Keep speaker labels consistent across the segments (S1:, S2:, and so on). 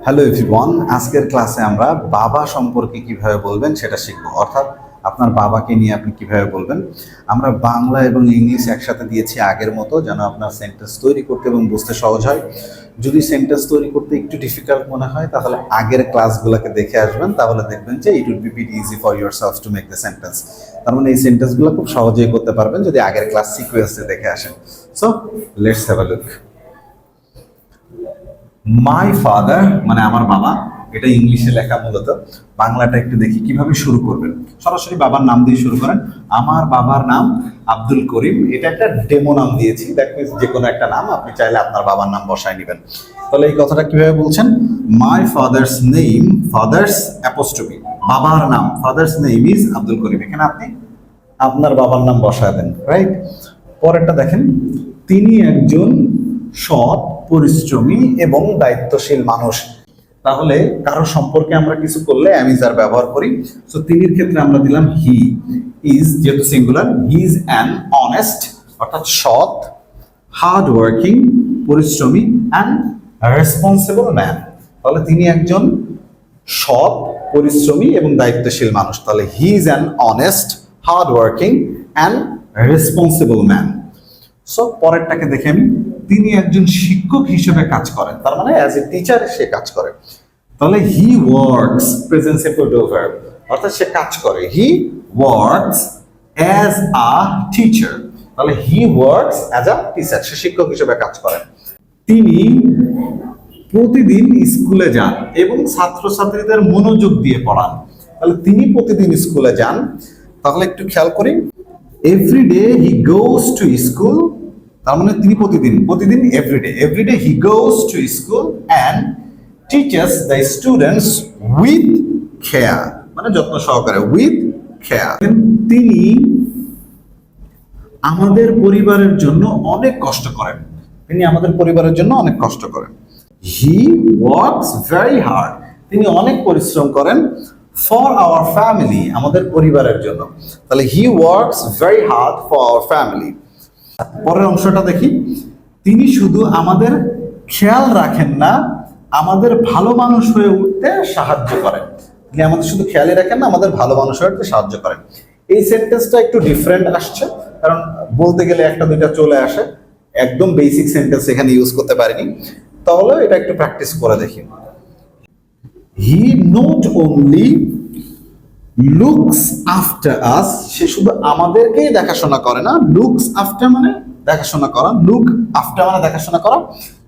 S1: Hello everyone, আজকের ক্লাসে আমরা বাবা সম্পর্কে কিভাবে বলবেন সেটা শিখব। অর্থাৎ আপনার বাবাকে নিয়ে আপনি কিভাবে বলবেন। আমরা বাংলা এবং ইংলিশ একসাথে দিয়েছি আগের মতো, যেন আপনার সেন্টেন্স তৈরি করতে এবং বুঝতে সহজ হয়। যদি সেন্টেন্স তৈরি করতে একটু ডিফিকাল্ট মনে হয় তাহলে আগের ক্লাসগুলোকে দেখে আসবেন, তাহলে দেখবেন যে it would be very easy for yourself to make the sentence. তার মানে এই সেন্টেন্সগুলো খুব সহজেই করতে পারবেন যদি আগের ক্লাস সিকোয়েন্সে দেখে আসেন। So let's have a look. My father মানে আমার বাবা, এটা ইংলিশে লেখা, মূলত বাংলাটা একটু দেখি কিভাবে শুরু করবেন। সরাসরি বাবার নাম দিয়ে শুরু করেন। আমার বাবার নাম আব্দুল করিম, এটা একটা ডেমো নাম দিয়েছি, দ্যাট মিনস যে কোনো একটা নাম আপনি চাইলে আপনার বাবার নাম বসায় নেবেন। তাহলে এই কথাটা কিভাবে বলছেন? My father's name, father's apostrophe, বাবার নাম, father's name is Abdul Karim, এখানে আপনি আপনার বাবার নাম বসায় দেন, রাইট? পরেরটা দেখেন, তিনি একজন সৎ, পরিশ্রমী এবং দায়িত্বশীল মানুষ। তাহলে কারো সম্পর্কে আমরা কিছু করলে আমি যার ব্যবহার করি, সো তিনির ক্ষেত্রে আমরা দিলাম হি ইজ, যেহেতু singular, he is an honest, অর্থাৎ সৎ, হার্ড ওয়ার্কিং, পরিশ্রমী, অ্যান্ড রেসপন্সিবল ম্যান। তাহলে তিনি একজন সৎ, পরিশ্রমী এবং দায়িত্বশীল মানুষ। তাহলে he is an honest, hard working and responsible man. So পরেরটাকে দেখে আমি, তিনি একজন শিক্ষক হিসেবে কাজ করেন, তার মানে অ্যাজ এ টিচার সে কাজ করে। তাহলে he works, present simple do verb, অর্থাৎ সে কাজ করে। He works as a teacher, তাহলে he works as a teacher, সে শিক্ষক হিসেবে কাজ করেন। তিনি প্রতিদিন স্কুলে যান এবং ছাত্রছাত্রীদের মনোযোগ দিয়ে পড়ান। তাহলে তিনি প্রতিদিন স্কুলে যান, তাহলে একটু খেয়াল করি, everyday he goes to school, তার মানে তিনি প্রতিদিন everyday he goes to school and teachers the students with care, মানে যত্ন সহকারে, উইথ কেয়ার। তিনি আমাদের পরিবারের জন্য অনেক কষ্ট করেন, তিনি আমাদের পরিবারের জন্য অনেক কষ্ট করেন। হি ওয়ার্কস ভেরি হার্ড, তিনি অনেক পরিশ্রম করেন। ফর আওয়ার ফ্যামিলি, আমাদের পরিবারের জন্য। তাহলে he works very hard for our family. পরের অংশটা দেখি, তিনি শুধু আমাদের খেয়াল রাখেন না, আমাদের ভালো মানুষ হয়ে উঠতে সাহায্য করেন। তিনি আমাদের শুধু খেয়ালই রাখেন না, আমাদের ভালো মানুষ হয়ে উঠতে সাহায্য করেন। এই সেন্টেন্সটা একটু ডিফারেন্ট আসছে, কারণ বলতে গেলে একটা দুইটা চলে আসে, একদম বেসিক সেন্টেন্স এখানে ইউজ করতে পারিনি। তাহলে এটা একটু প্র্যাকটিস করে দেখি। He not only looks after us, সে শুধু আমাদেরকেই দেখাশোনা করে না। লুকস আফটার মানে দেখাশোনা করা, লুক আফটার মানে দেখাশোনা করা,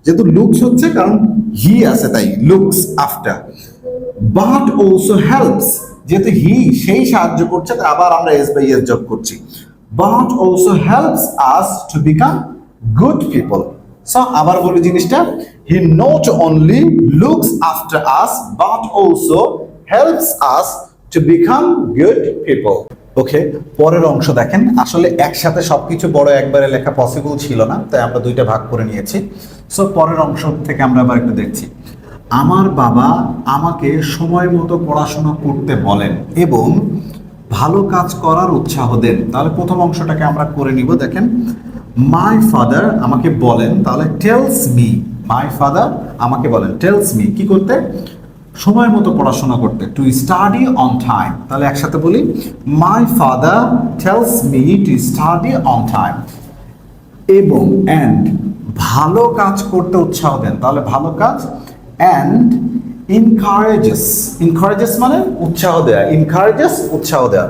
S1: যেহেতু লুকস হচ্ছে কারণ হি আছে তাই looks after. But also helps, যেহেতু হি সেই সাহায্য করছে, আবার আমরা এস বাই এস যোগ করছি। But also helps us to become good people. So আবার বলি জিনিসটা, হি not only looks after us but also helps us to become good people. ওকে, পরের অংশ দেখেন। আসলে একসাথে সবকিছু বড় একবারে লেখা পসিবল ছিল না, তাই আমরা দুইটা ভাগ করে নিয়েছি। সো পরের অংশ থেকে আমরা আবার একটু দেখছি। আমার বাবা আমাকে সময় মতো পড়াশোনা করতে বলেন এবং ভালো কাজ করার উৎসাহ দেন। তাহলে প্রথম অংশটাকে আমরা করে নিব। দেখেন, মাই ফাদার আমাকে বলেন, তাহলে টেলস মি, মাই ফাদার আমাকে বলেন, টেলস মি কি করতে? সময় মতো পড়াশোনা করতে, টু স্টাডি অন টাইম। তাহলে একসাথে বলি, মাই father tells me to study on time. এবং অ্যান্ড ভালো কাজ করতে উৎসাহ দেন, তাহলে ভালো কাজ। অ্যান্ড ইনকারেজেস, ইনকারেজেস মানে উৎসাহ দেয়া, ইনকারেজেস উৎসাহ দেয়া।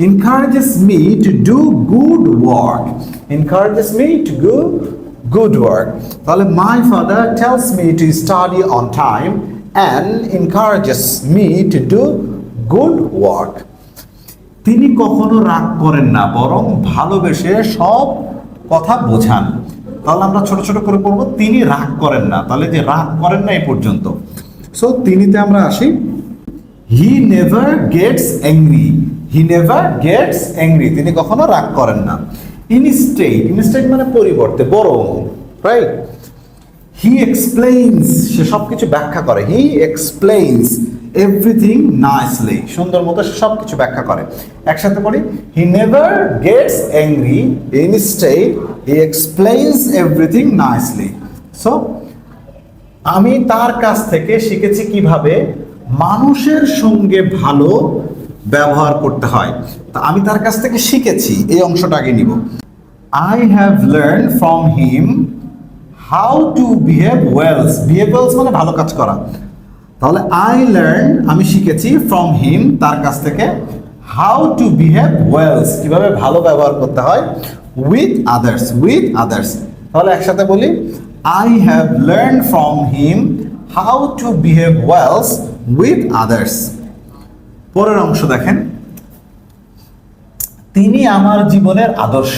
S1: Encourages me to do good work, encourages me to do good work. তাহলে my father tells me to study on time and encourages me to do good work. তিনি কখনো রাগ করেন না, বরং ভালোবেসে সব কথা বোঝান। তাহলে আমরা ছোট ছোট করে পড়বো, তিনি রাগ করেন না, তাহলে যে রাগ করেন না এই পর্যন্ত। সো তিনিতে আমরা আসি, he never gets angry, he never gets angry, তিনি কখনো রাগ করেন না। ইনস্টেড, ইনস্টেড মানে পরিবর্তে, বরং, রাইট? হি এক্সপ্লেইনস, সে সবকিছু ব্যাখ্যা করে। হি এক্সপ্লেইনস এভরিথিং নাইসলি, সুন্দর মতো সে সবকিছু ব্যাখ্যা করে। একসাথে পড়ি, he never gets angry, instead he explains everything nicely. So আমি তার কাছ থেকে শিখেছি কিভাবে মানুষের সঙ্গে ভালো ব্যবহার করতে হয়। তা আমি তার কাছ থেকে শিখেছি, এই অংশটা আগে নিব। I have learned from him how to behave well. Behave well মানে ভালো কাজ করা। তাহলে I learned, আমি শিখেছি from him, তার কাছ থেকে, how to behave well, কিভাবে ভালো ব্যবহার করতে হয়, with others, with others। তাহলে একসাথে বলি, I have learned from him how to behave well with others। পরের অংশ দেখেন, তিনি আমার জীবনের আদর্শ।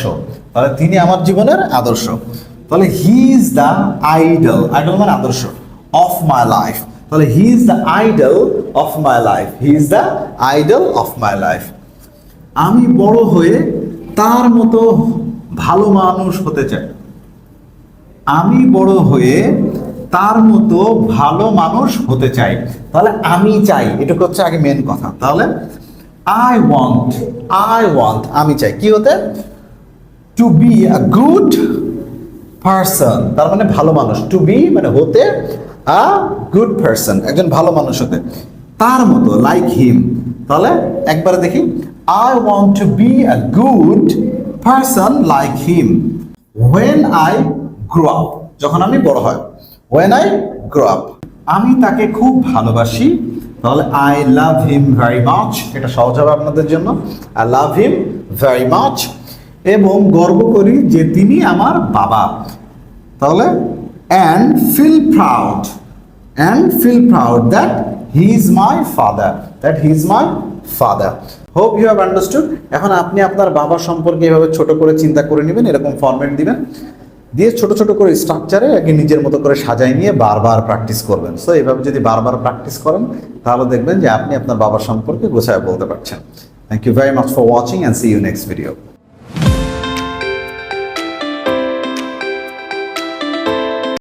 S1: তাহলে তিনি আমার জীবনের আদর্শ, তাহলে he is the idol, idol মানে আদর্শ, অফ মাই লাইফ। তাহলে he is the idol of my life, he is the idol of my life. আমি বড় হয়ে তার মতো ভালো মানুষ হতে চাই। আমি বড় হয়ে তার মতো ভালো মানুষ হতে চাই। তাহলে আমি চাই, এটুকু হচ্ছে আগে মেন কথা। তাহলে I want, আমি চাই কি হতে, to be a good person, তার মানে ভালো মানুষ, টু বি মানে হতে, আ গুড পারসন একজন ভালো মানুষ হতে, তার মতো, লাইক হিম। তাহলে একবারে দেখি, I want to be a good person like him when I grow up, যখন আমি বড় হয়, when I grow up। আমি তাকে খুব ভালোবাসি। তাহলে I love him very much, এটা সহজ হবে আপনাদের জন্য, I love him very much। এবং গর্ব করি যে তিনি আমার বাবা। তাহলে and feel proud that he is my father, that he is my father। Hope you have understood। এখন আপনি আপনার বাবা সম্পর্কে এভাবে ছোট করে চিন্তা করে নেবেন, এরকম ফরম্যাট দিবেন, দিয়ে ছোট ছোট করে স্ট্রাকচারে আগে নিজের মতো করে সাজাই নিয়ে বারবার প্র্যাকটিস করবেন। সো এইভাবে যদি বারবার প্র্যাকটিস করেন তাহলে দেখবেন যে আপনি আপনার বাবা সম্পর্কে গোছায় বলতে পারছেন। Thank you very much for watching and see you next video.